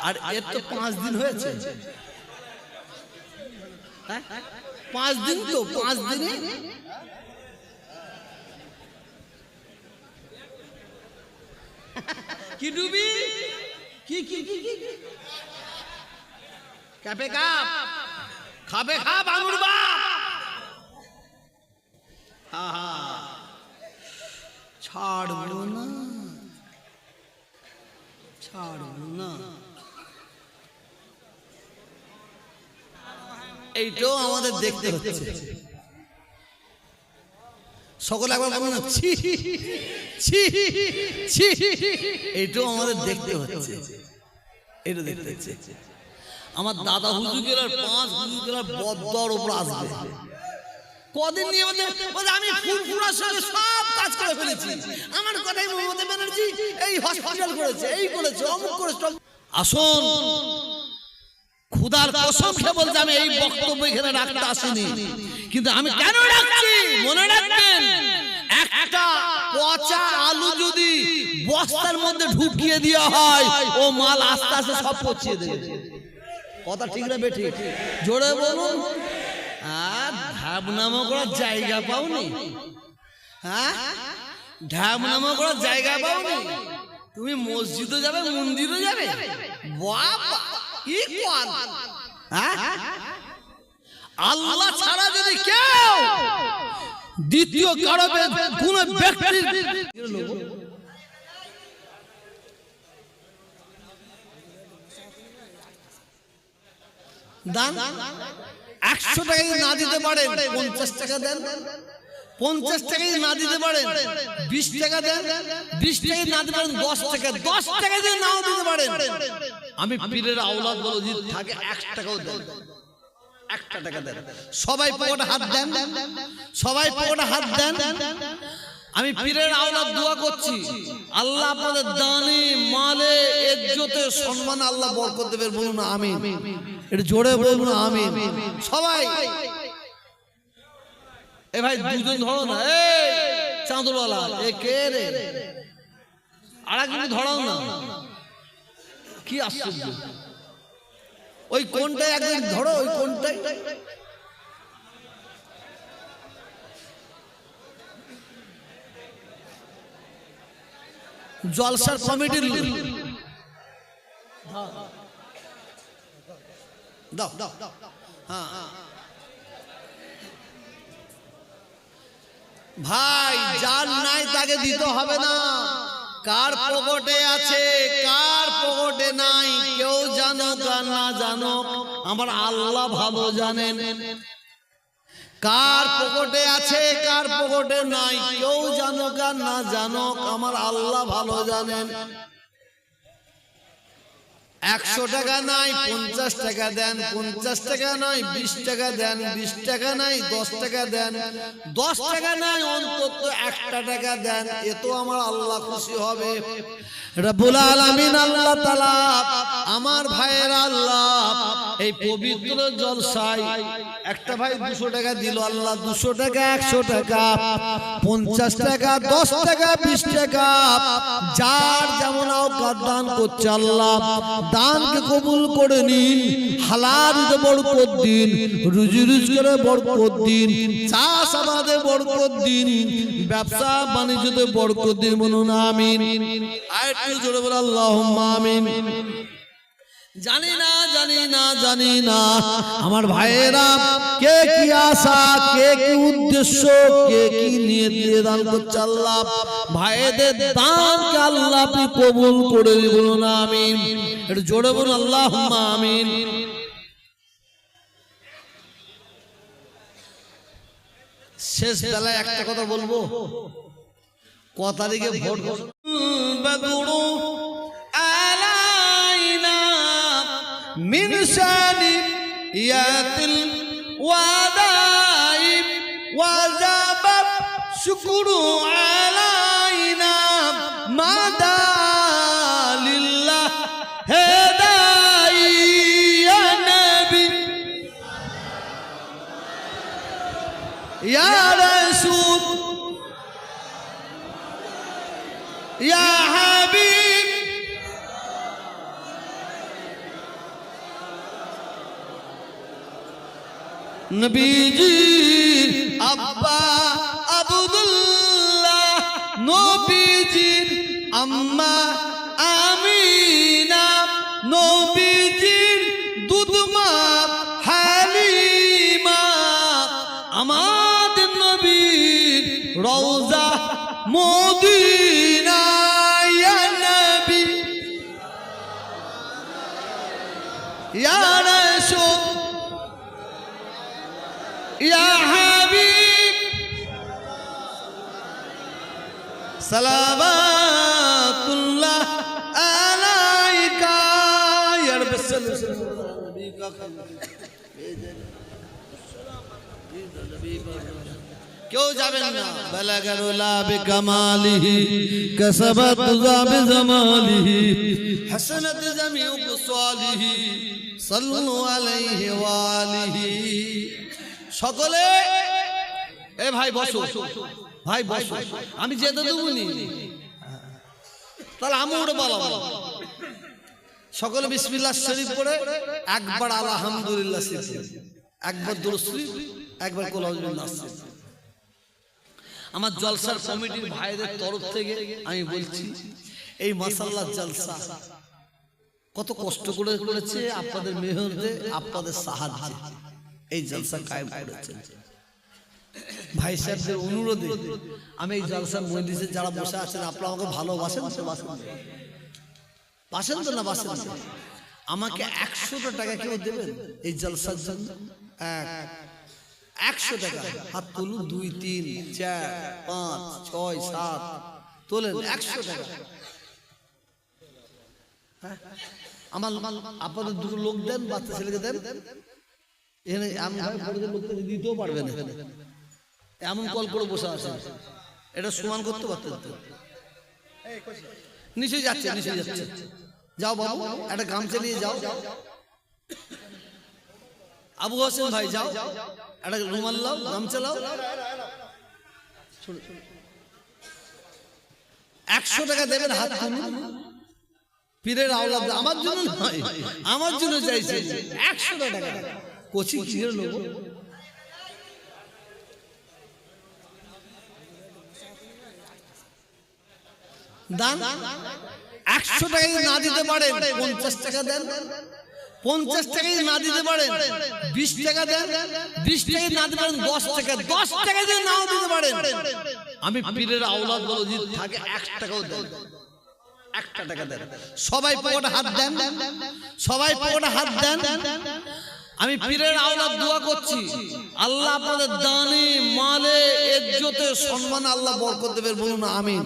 আর এর তো 5 দিন হয়েছে, 5 দিন তো 5 দিনে কি ডুবি কি কি কি কাপে কাপ খাবে খাপ আঙুর বাপ। ছাড়বো না ছাড়বো না, এইটাও আমাদের দেখতে হচ্ছে। সকলে একবার বলুন না, ছি ছি ছি, এইটাও আমাদের দেখতে হচ্ছে, এটা দেখতে হচ্ছে। আমার দাদা হুজুরের 5 হুজুরের বদ্দর উপর আসবে কদিন নিয়ে বলে আমি ফুরফুরার সঙ্গে সব কাজ করে ফেলেছি, আমার কথাই মমতা ব্যানার্জি এই হসপিটাল করেছে, এই করেছে, অমুক করেছে। আসুন, খুদার কসম খেয়ে বলতে আমি এই বক্তব্য এখানে রাখতে আসিনি, কিন্তু আমি কেন রাখছি মনে রাখবেন, একটা পচা আলু যদি বস্তার মধ্যে ঢুকিয়ে দেওয়া হয় ও মাল আস্তে আস্তে সব পচিয়ে দেবে। কথা ঠিক না বেঠি? জোরে বলুন। আর ঢাবনামা করার জায়গা পাওনি? হ্যাঁ, ঢাবনামা করার জায়গা পাওনি? তুমি মসজিদে যাবে, মন্দিরে যাবে, বাবা কি কোন? হ্যাঁ, আল্লাহ ছাড়া যদি কেউ দ্বিতীয় কারো কোন ব্যক্তির দান 100 টাকা যদি না দিতে পারেন 50 টাকা দেন, 50 টাকা যদি না দিতে পারেন 20 টাকা দেন, 20 টাকা না দিতে পারেন 10 টাকা, 10 টাকা যদি নাও দিতে পারেন, আমি পীরের আওলাদ বলে যদি থাকে 1 টাকাও দেন, 1 টাকা দেন। সবাই পকেটে হাত দেন, সবাই পকেটে হাত দেন। আমি পীরের আওলাদ দোয়া করছি, আল্লাহ আপনাদের দানে মালে ইজ্জতে সম্মানে আল্লাহ বরকত দেবে। বলুন আমিন, এটা জোরে বলুন আমিন সবাই। এ ভাই দুজন ধরো না, এই চাঁদওয়ালা এ কে রে, আরেকজন ধরাও না, কি আশ্চর্য। ওই কোনটাই একজন ধরো, ওই কোনটাই জলসার কমিটির দাও দাও। হ্যাঁ ভাই, যার নাই তাকে দিতে হবে না। কার পকেটে আছে কার পকেটে নাই কেউ জানুক আর না জানুক, আমার আল্লাহ ভালো জানেন। কার পকেটে আছে কার পকেটে নাই কেউ জানুক আর না জানুক, আমার আল্লাহ ভালো জানেন। 100 টাকা নাই 50 টাকা দেন, 50 টাকা নাই 20 টাকা দেন, 20 টাকা নাই 10 টাকা দেন, 10 টাকা নাই অন্তত 1 টাকা দেন, এতো আমার আল্লাহ খুশি হবে। রব্বুল আলামিন আল্লাহ তাআলা আমার ভাইয়ের আল্লাহ এই পবিত্র জলসায় একটা ভাই 200 টাকা দিল, আল্লাহ 200 টাকা 100 টাকা 50 টাকা 10 টাকা 20 টাকা যার যেমন আওকাত দান করছে, আল্লাহ দানকে কবুল করে নিন, হালালে বরকত দিন, রুজি রোজগারে বরকত দিন, চাষাবাদে বরকত দিন, ব্যবসা বাণিজ্যতে বরকত দিন। বলুন আমিন। আরেকটু জোরে বল আল্লাহুম্মা আমিন। জানি না জানি না জানি না আমার ভাইয়েরা কে কি আশা, কে কি উদ্দেশ্য, কে কি নিয়ত দিয়ে দান করছে, আল্লাহ ভাইদের দানকে আল্লাহ আপনি কবুল করে বলুন আমিন। একটু জোরে বলুন আল্লাহুম্মা আমিন। শেষ বেলায় একটা কথা বলবো, ক তারিখে ভোট বাদুরু আলাইনা মিন সানিয়াতিল ওয়াদাইব ওয়াজাবাব শুকরু আলাইনা মাদালিল্লাহ হেদাই ইয়া নবী ইয়া রাসূল ইয়া হাবিব নবীজির আব্বা আব্দুল্লাহ, নবীজির আম্মা আমিনা, নবীজির দুধমা হালিমা, আমাদের নবীর রওজা মদিনা। ইয়া নবী ইয়া রাসূল ইয়া হাবিব সালাওয়াতুল্লাহ আলাইকা ইয়া কেউ যাবেন না। বালাগারুলা বিকামালিহি কাসাবাত জামালিহি হাসানাত জামিউ বিসালিহি সাল্লু আলাইহি ওয়া আলিহি। সকলে এ ভাই বসো, ভাই বসো, আমি যেতে দেবনি, তাহলে আমি ওটা বলা সকলে বিসমিল্লাহ শরীফ পড়ে একবার আলহামদুলিল্লাহ শিখি, একবার দুরূদ শরীফ, একবার কুল আউযু বিল্লাহ। আমার জলসার কমিটির ভাইদের তরফ থেকে আমি বলছি, এই মাশাআল্লাহ জলসা কত কষ্ট করে করেছে, আপনাদের মেহনতে, আপনাদের সাহায্যে এই জলসা কায়েম করেছে। ভাই সাহেবদের অনুরোধে আমি এই জলসার মজলিসে যারা বসে আছেন, আপনারা আমাকে ভালোবাসেন, বাসেন তো না বাসেন? আমাকে 100 টাকা কেউ দেবেন এই জলসার জন্য? 100 টাকা হাত তুলুন। 2 3 4 5 6 7 তোলেন। 100 টাকা। আমার আপনাদের দুটো লোক দেন, বাচ্চা ছেলেকে দেন। এখানে আমি লোককে দিতেও পারবেন, এমন কল করে বসে আছে, এটা সমান করতে পারতেন তো। নিচে যাচ্ছে, নিচে যাচ্ছে, যাও বাবু একটা গামছা নিয়ে যাও। আবু হোসেন ভাই যাও, একটা রুমাল লাও, গামছা লাও। 100 টাকা দেবেন, হাত তুলুন। পীরের আওলাদ, আমার জন্য নয়, আমার জন্য চাইছে। 100 টাকা কোচি কিরে লোক দান। 100 টাকা না দিতে পারেন 50 টাকা দেন। 50 টাকা না দিতে পারেন 20 টাকা দেন। 20 টাকা না দিতে পারেন 10 টাকা। 10 টাকা যদি নাও দিতে পারেন, আমি পীরের আওলাদ বলে যদি থাকে 1 টাকাও দেন, 1 টাকা দেন। সবাই পকেটে হাত দেন, সবাই পকেটে হাত দেন। আমি পীরের আওলাদ দোয়া করছি, আল্লাহ আপনাদের দানে মালে ইজ্জতে সম্মানে আল্লাহ বরকত দেবেন। বলুন আমিন।